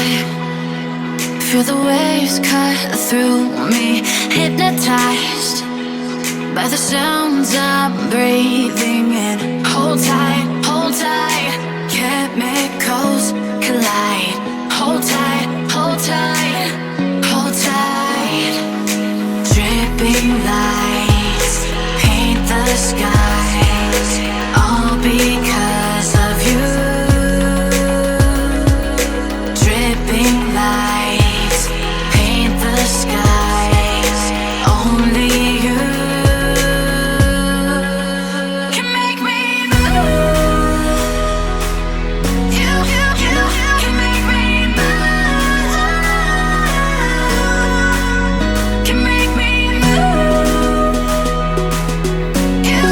high. Feel the waves cut through me, hypnotized by the sounds I'm breathing in. Hold tight, hold tight. Chemicals collide. Hold tight, hold tight, hold tight. Dripping lights paint the skies, all because of you. Dripping lights paint the skies, only you can make me move. You can make me move. Can make me move. You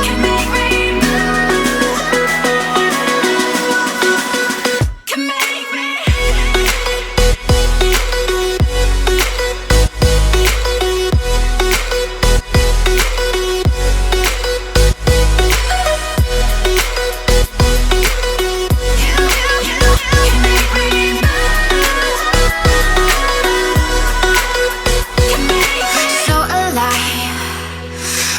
can make me move. Can make me. So alive,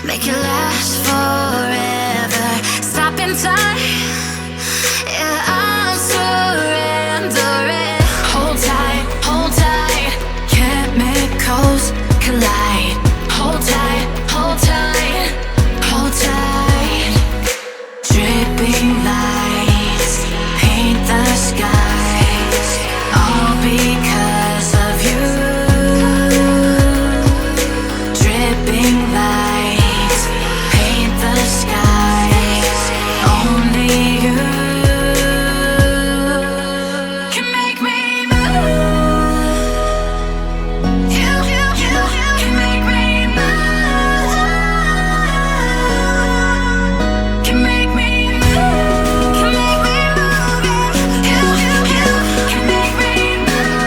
make it last forever. Stop in time, yeah, I'm surrendering. Hold tight, hold tight. Chemicals collide. Hold tight, hold tight, hold tight. Dripping lights paint the skies, all because of you. Dripping lights paint the skies, only you can make me move. You can make me move. Can make me move. Can make me move. You can make me move.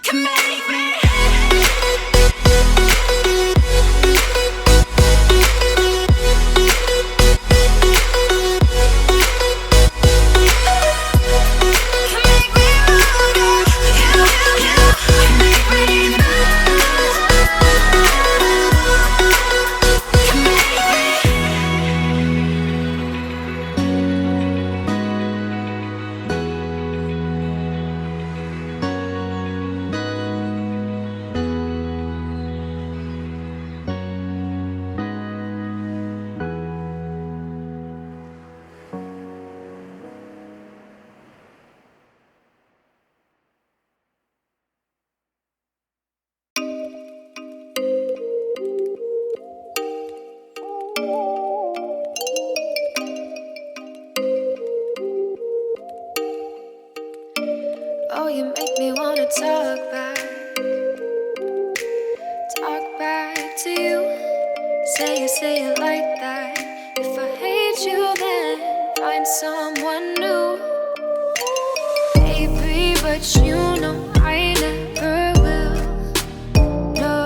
Can make me. Can make me move. You can make me move. Can make me. Oh, you make me wanna talk back to you. Say it like that. If I hate you, then find someone new. Baby, but you know I never will. No,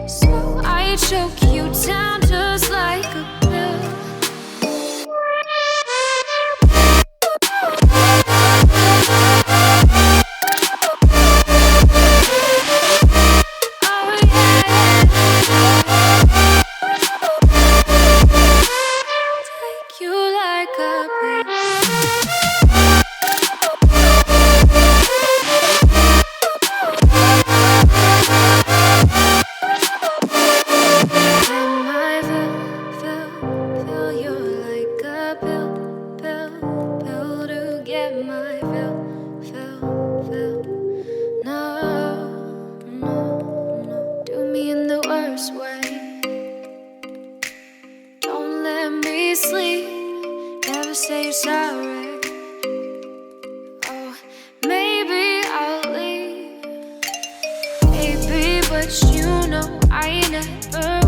so I choke you down just like a pill. Oh yeah, take you like a pill. Am I feel you like a pill to get my fill. No, do me in the worst way. Don't let me sleep, never say you're sorry. Oh, maybe I'll leave. Baby, but you know I never